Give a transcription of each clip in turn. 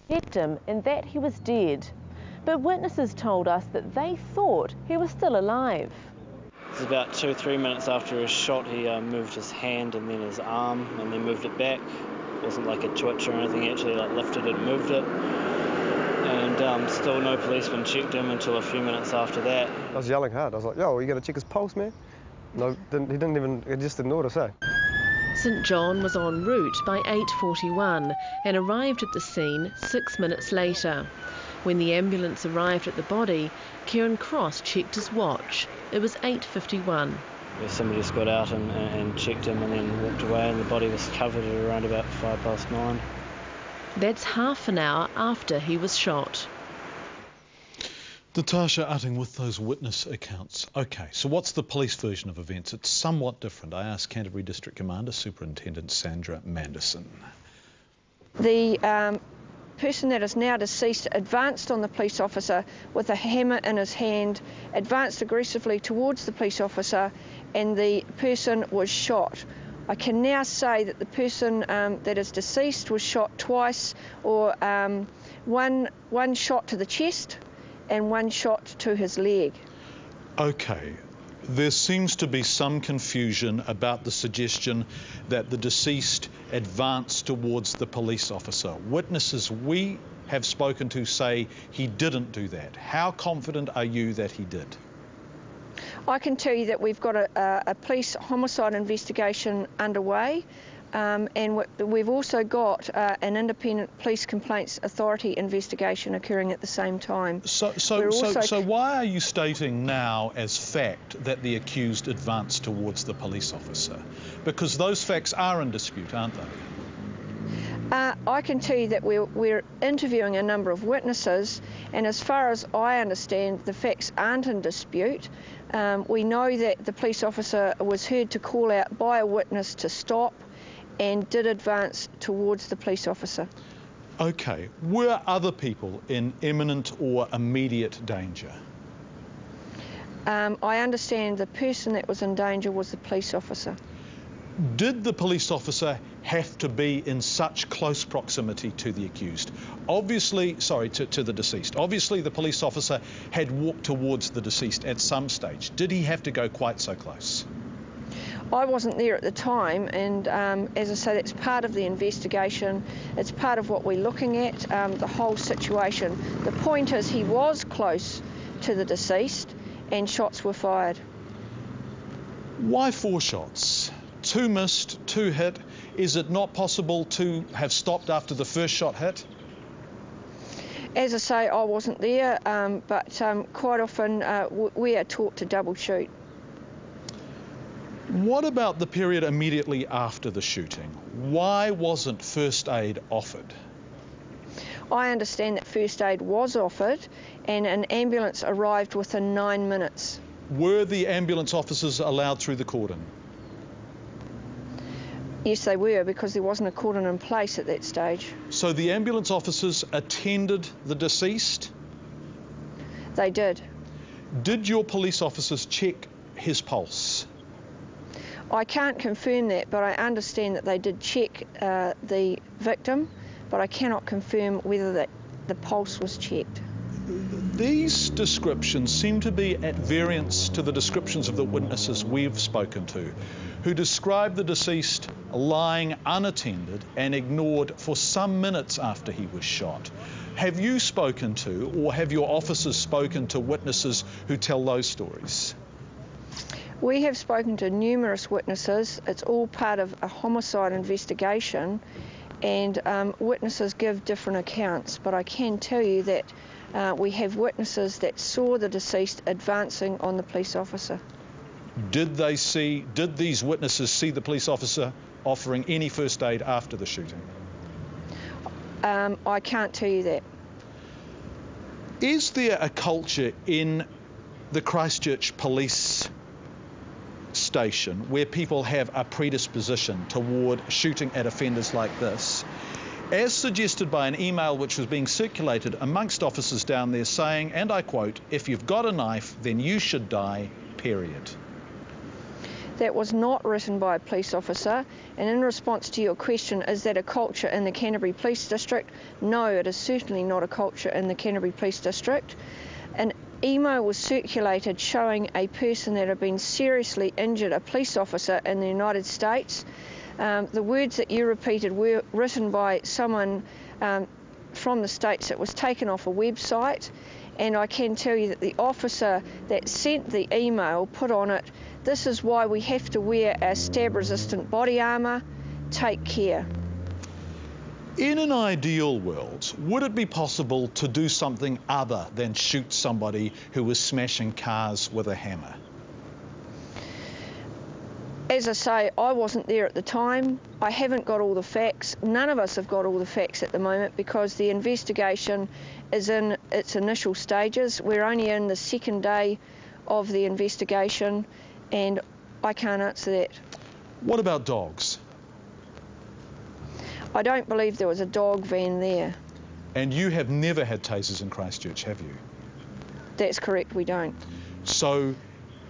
checked him and that he was dead. But witnesses told us that they thought he was still alive. It was about 2 or 3 minutes after his shot, he moved his hand and then his arm and then moved it back. It wasn't like a twitch or anything, he actually lifted it and moved it. And still no policeman checked him until a few minutes after that. I was yelling hard. I was like, yo, you got to check his pulse, man? No, he just didn't know what to say. St John was en route by 8:41 and arrived at the scene 6 minutes later. When the ambulance arrived at the body, Kieran Cross checked his watch. It was 8:51. Somebody just got out and checked him and then walked away, and the body was covered at around about 9:05. That's half an hour after he was shot. Natasha Utting with those witness accounts. OK, so what's the police version of events? It's somewhat different. I asked Canterbury District Commander Superintendent Sandra Manderson. The person that is now deceased advanced on the police officer with a hammer in his hand, advanced aggressively towards the police officer, and the person was shot. I can now say that the person that is deceased was shot twice, or one shot to the chest and one shot to his leg. OK. There seems to be some confusion about the suggestion that the deceased advanced towards the police officer. Witnesses we have spoken to say he didn't do that. How confident are you that he did? I can tell you that we've got a police homicide investigation underway, and we've also got an independent police complaints authority investigation occurring at the same time. So why are you stating now as fact that the accused advanced towards the police officer? Because those facts are in dispute, aren't they? I can tell you that we're interviewing a number of witnesses, and as far as I understand, the facts aren't in dispute. We know that the police officer was heard to call out by a witness to stop and did advance towards the police officer. OK. Were other people in imminent or immediate danger? I understand the person that was in danger was the police officer. Did the police officer have to be in such close proximity to the accused? Obviously, sorry, to the deceased. Obviously, the police officer had walked towards the deceased at some stage. Did he have to go quite so close? I wasn't there at the time, and as I say, that's part of the investigation. It's part of what we're looking at, the whole situation. The point is he was close to the deceased and shots were fired. Why 4 shots? 2 missed, 2 hit. Is it not possible to have stopped after the first shot hit? As I say, I wasn't there, but quite often we are taught to double shoot. What about the period immediately after the shooting? Why wasn't first aid offered? I understand that first aid was offered and an ambulance arrived within 9 minutes. Were the ambulance officers allowed through the cordon? Yes, they were, because there wasn't a cordon in place at that stage. So the ambulance officers attended the deceased? They did. Did your police officers check his pulse? I can't confirm that, but I understand that they did check the victim, but I cannot confirm whether the pulse was checked. These descriptions seem to be at variance to the descriptions of the witnesses we've spoken to, who described the deceased lying unattended and ignored for some minutes after he was shot. Have you spoken to, or have your officers spoken to witnesses who tell those stories? We have spoken to numerous witnesses. It's all part of a homicide investigation, and witnesses give different accounts, but I can tell you that we have witnesses that saw the deceased advancing on the police officer. Did these witnesses see the police officer offering any first aid after the shooting? I can't tell you that. Is there a culture in the Christchurch police station where people have a predisposition toward shooting at offenders like this, as suggested by an email which was being circulated amongst officers down there saying, and I quote, "If you've got a knife, then you should die, period"? That was not written by a police officer. And in response to your question, is that a culture in the Canterbury Police District? No, it is certainly not a culture in the Canterbury Police District. An email was circulated showing a person that had been seriously injured, a police officer in the United States. The words that you repeated were written by someone from the States. It was taken off a website, and I can tell you that the officer that sent the email put on it, "This is why we have to wear our stab-resistant body armour. Take care." In an ideal world, would it be possible to do something other than shoot somebody who was smashing cars with a hammer? As I say, I wasn't there at the time. I haven't got all the facts. None of us have got all the facts at the moment because the investigation is in its initial stages. We're only in the second day of the investigation, and I can't answer that. What about dogs? I don't believe there was a dog van there. And you have never had tasers in Christchurch, have you? That's correct, we don't. So,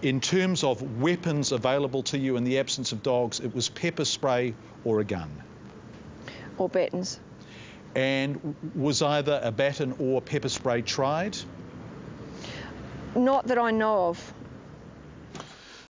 in terms of weapons available to you in the absence of dogs, it was pepper spray or a gun? Or batons. And was either a baton or pepper spray tried? Not that I know of.